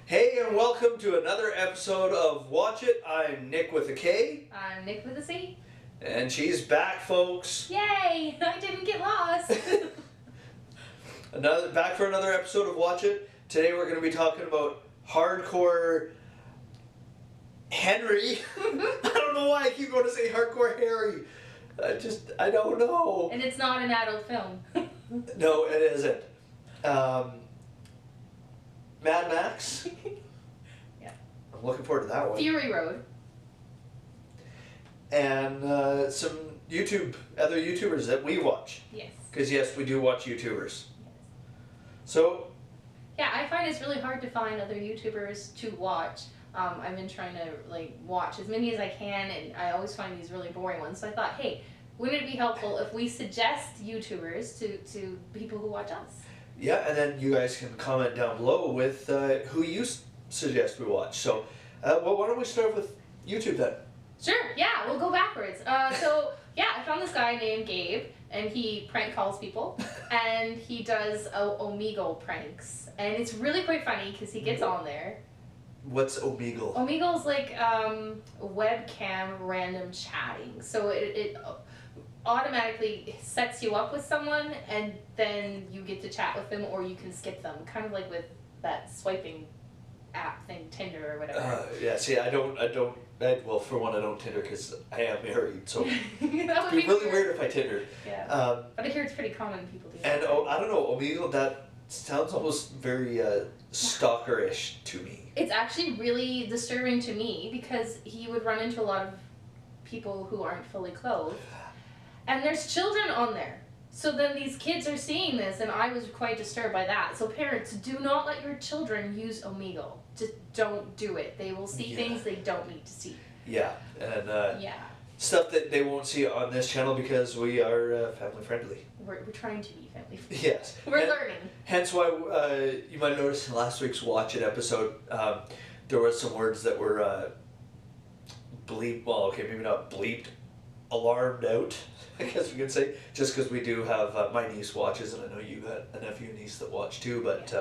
Hey, and welcome to another episode of Watch It. I'm Nick with a K. I'm Nick with a C. And she's back, folks. Yay! I didn't get lost. Back for another episode of Watch It. Today we're going to be talking about hardcore Henry. I don't know why I keep going to say hardcore Harry. I don't know. And it's not an adult film. No, it isn't. Mad Max. Yeah. I'm looking forward to that one. Fury Road. And some other YouTubers that we watch. Yes. Because yes, we do watch YouTubers. Yes. So, Yeah, I find it's really hard to find other YouTubers to watch. I've been trying to watch as many as I can, and I always find these really boring ones. So I thought, hey, wouldn't it be helpful if we suggest YouTubers to people who watch us? yeah, and then you guys can comment down below with who you suggest we watch. So, well, why don't we start with YouTube then? Sure, yeah, we'll go backwards. I found this guy named Gabe, and he prank calls people, and he does Omegle pranks. And it's really quite funny because he gets on there. What's Omegle? Omegle's like webcam random chatting. So it automatically sets you up with someone, and then you get to chat with them, or you can skip them. Kind of like with that swiping app thing, Tinder or whatever. Yeah, see, well, for one, I don't Tinder because I am married, so That would it'd be really weird if I Tindered. Yeah. But I hear it's pretty common people do that. And I don't know, Omegle, that sounds almost very stalker-ish to me. It's actually really disturbing to me because he would run into a lot of people who aren't fully clothed. And there's children on there. So then these kids are seeing this, and I was quite disturbed by that. So parents, do not let your children use Omegle. Just don't do it. They will see things they don't need to see. Yeah, and Yeah. stuff that they won't see on this channel because we are family friendly. We're trying to be family friendly. Yes. We're learning. Hence why you might notice in last week's Watch It episode, there were some words that were maybe not bleeped, alarmed out, I guess we could say, just because we do have, my niece watches, and I know you got a nephew and niece that watch too, but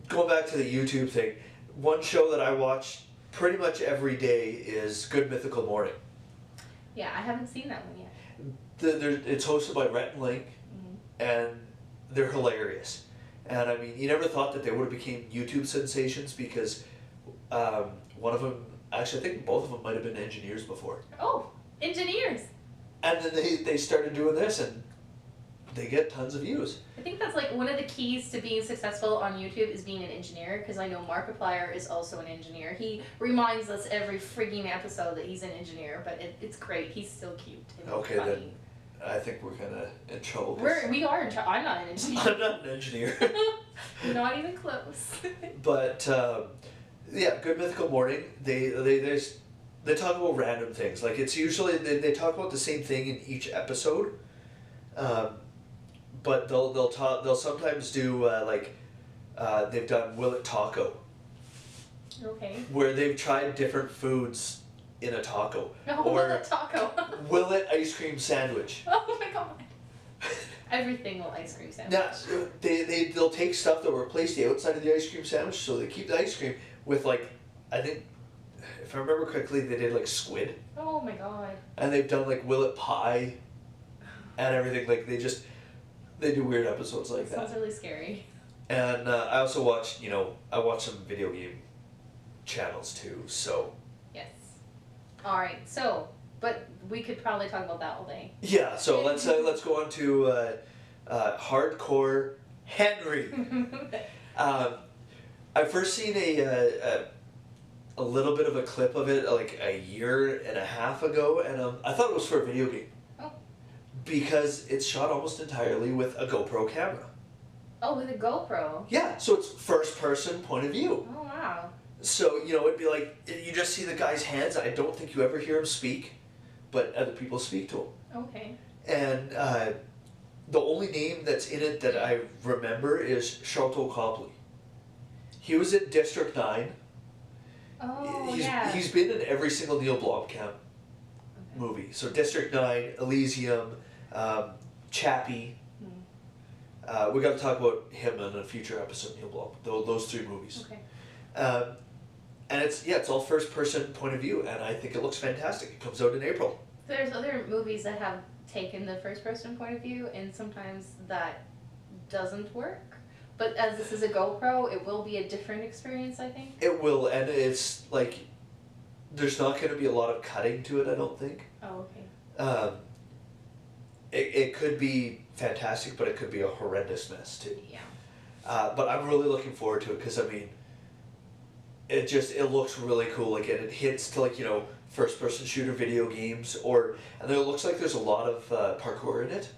going back to the YouTube thing, one show that I watch pretty much every day is Good Mythical Morning. Yeah, I haven't seen that one yet. It's hosted by Rhett and Link, and they're hilarious. And I mean, you never thought that they would have became YouTube sensations because one of them, actually I think both of them might have been engineers before. Oh, engineers. And then they started doing this and they get tons of views. I think that's like one of the keys to being successful on YouTube is being an engineer, because I know Markiplier is also an engineer. He reminds us every frigging episode that he's an engineer, but it's great. He's still cute and Okay, funny. then I think we're kind of in trouble. We are in trouble. I'm not an engineer. I'm not an engineer. Not even close. But yeah, Good Mythical Morning. They talk about random things. Like it's usually they talk about the same thing in each episode, but they'll sometimes do they've done Will It Taco, Okay. where they've tried different foods in a taco. No, or Will It Taco. Will It Ice Cream Sandwich. Oh my god. Everything will ice cream sandwich. Now they'll take stuff that will replace the outside of the ice cream sandwich, so they keep the ice cream with I think, if I remember correctly, they did squid. Oh my god. And they've done Will It Pie and everything. They do weird episodes like that. Sounds really scary. And I also watch, I watch some video game channels too, so. Yes. Alright, so, but we could probably talk about that all day. Yeah, so let's go on to hardcore Henry. I first seen a little bit of a clip of it a year and a half ago, and I thought it was for a video game. Oh. Because it's shot almost entirely with a GoPro camera. Oh, with a GoPro? Yeah, so it's first person point of view. Oh, wow. So, it'd be you just see the guy's hands. I don't think you ever hear him speak, but other people speak to him. Okay. And the only name that's in it that I remember is Sharlto Copley. He was in District 9. Oh, He's been in every single Neil Blomkamp movie. So District 9, Elysium, Chappie. We got to talk about him in a future episode, Neil Blom. Those three movies. Okay. Um, and it's all first person point of view, and I think it looks fantastic. It comes out in April. There's other movies that have taken the first person point of view, and sometimes that doesn't work. But as this is a GoPro, it will be a different experience, I think. It will, and it's like there's not going to be a lot of cutting to it, I don't think. Oh, okay. It could be fantastic, but it could be a horrendous mess too. Yeah. But I'm really looking forward to it because I mean, it looks really cool. Like and it hits to like first person shooter video games and it looks like there's a lot of parkour in it,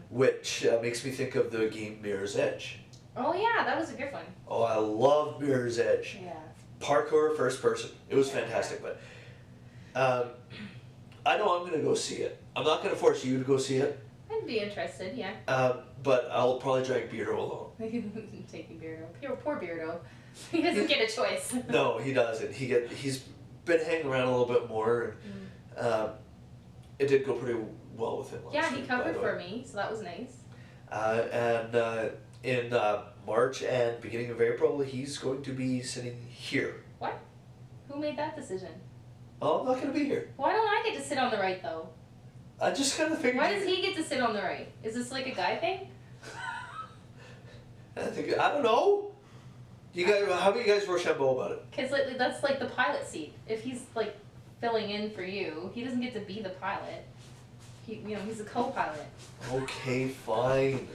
which makes me think of the game Mirror's Edge. Oh yeah, that was a good one. Oh, I love Mirror's Edge. Yeah. Parkour first person. It was fantastic, but I know I'm gonna go see it. I'm not gonna force you to go see it. I'd be interested, yeah. But I'll probably drag Beardo along. Taking Beardo. Poor Beardo. He doesn't get a choice. No, he doesn't. He's been hanging around a little bit more. And, it did go pretty well with him last Yeah, he week, covered by the way. for me, so that was nice. And in March and beginning of April, he's going to be sitting here. What? Who made that decision? Oh, I'm not going to be here. Why don't I get to sit on the right though? I just kind of figured. Why does he get to sit on the right? Is this like a guy thing? I don't know. You guys, how about you guys Rochambeau about it? Because that's like the pilot seat. If he's like filling in for you, he doesn't get to be the pilot. He's a co-pilot. Okay, fine.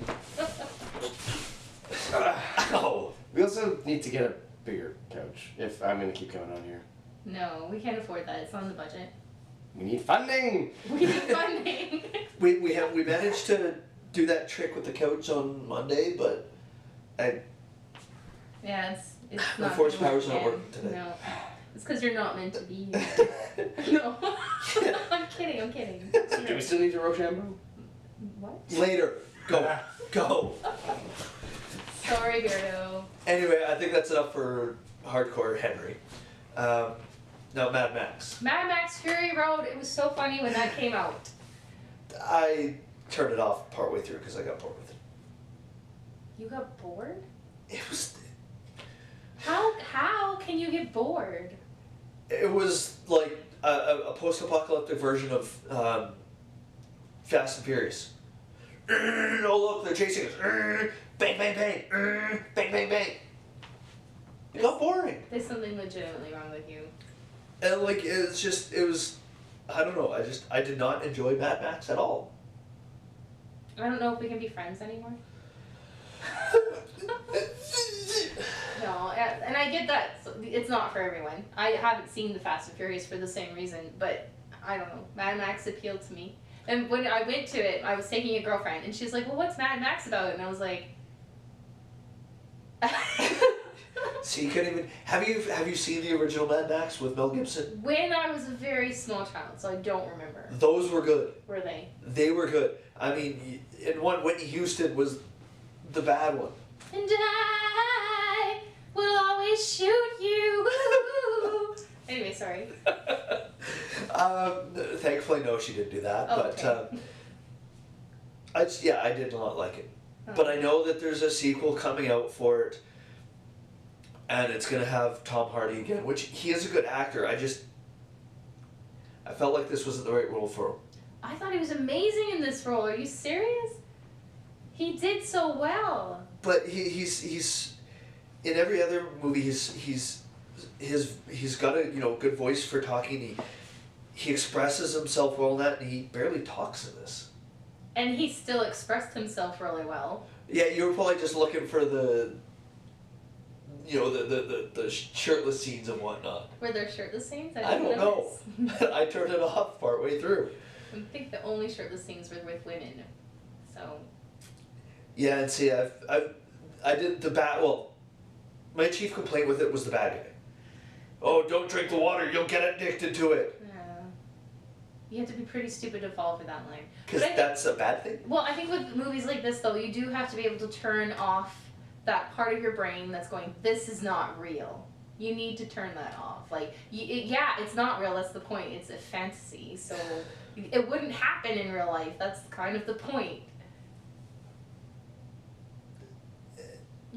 Ow. We also need to get a bigger couch if I'm going to keep coming on here. No, we can't afford that. It's on the budget. We need funding! We need funding. We managed to do that trick with the couch on Monday, but Yeah, it's the not. force gonna work power's not again. working today. No, it's because you're not meant to be here. No, I'm kidding. Do we still need to Rochambeau? What? Later. Go. Sorry, Beardo. Anyway, I think that's enough for hardcore Henry. Now Mad Max. Mad Max Fury Road. It was so funny when that came out. I turned it off partway through because I got bored with it. You got bored? It was. How can you get bored? It was like a post-apocalyptic version of Fast and Furious. Oh look, they're chasing us. Bang, bang, bang. Bang, bang, bang. It got boring. There's something legitimately wrong with you. And like it was, I don't know. I did not enjoy Mad Max at all. I don't know if we can be friends anymore. No, and I get that it's not for everyone. I haven't seen the Fast and Furious for the same reason, but I don't know. Mad Max appealed to me. And when I went to it, I was taking a girlfriend, and she's like, "Well, what's Mad Max about?" And I was like, So you couldn't even have you seen the original Mad Max with Mel Gibson? when I was a very small child, so I don't remember. Those were good. Were they? They were good. I mean, in one Whitney Houston was the bad one. And I will always shoot you. Anyway, sorry. Thankfully, no, she didn't do that. Oh, but okay. I did not like it. But I know that there's a sequel coming out for it, and it's gonna have Tom Hardy again, which he is a good actor. I felt like this wasn't the right role for him. I thought he was amazing in this role. Are you serious? He did so well. But he's in every other movie. He's got a good voice for talking. He expresses himself well in that, and he barely talks in this. And he still expressed himself really well. Yeah, you were probably just looking for the shirtless scenes and whatnot. Were there shirtless scenes? I don't know. I turned it off partway through. I think the only shirtless scenes were with women. So. Yeah, and see, I did the bad. Well, my chief complaint with it was the bad guy. Oh, don't drink the water; you'll get addicted to it. You have to be pretty stupid to fall for that line. Because that's a bad thing? Well, I think with movies like this, though, you do have to be able to turn off that part of your brain that's going, this is not real. You need to turn that off. Like, yeah, it's not real, that's the point. It's a fantasy, so it wouldn't happen in real life. That's kind of the point.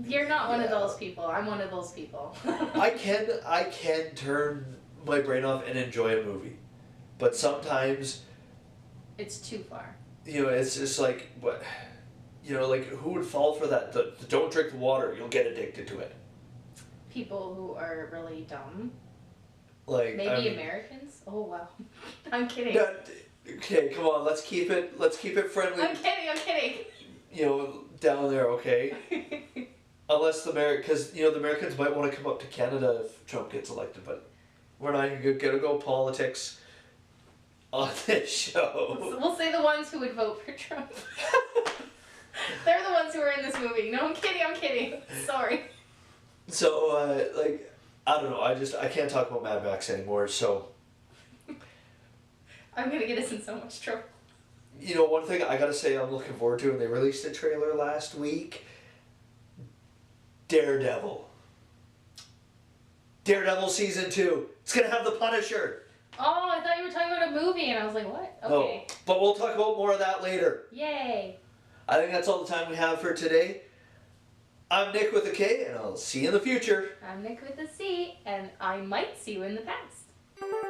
You're not one of Yeah. those people. I'm one of those people. I can turn my brain off and enjoy a movie, but sometimes It's too far. it's just like what, like who would fall for that? The don't drink the water, you'll get addicted to it. People who are really dumb. Like Maybe I mean, Americans? Oh wow. I'm kidding. no, okay, come on, let's keep it friendly. I'm kidding. Down there, okay. Unless because the Americans might want to come up to Canada if Trump gets elected, but we're not even gonna go politics on this show. We'll say the ones who would vote for Trump. They're the ones who are in this movie. No, I'm kidding. Sorry. So, I don't know. I can't talk about Mad Max anymore. So, I'm gonna get us in so much trouble. one thing I gotta say I'm looking forward to, and they released a trailer last week. Daredevil season 2. It's gonna have the Punisher. Oh, I thought you were talking about a movie, and I was like, what? No, Okay. but we'll talk about more of that later. Yay. I think that's all the time we have for today. I'm Nick with a K, and I'll see you in the future. I'm Nick with a C, and I might see you in the past.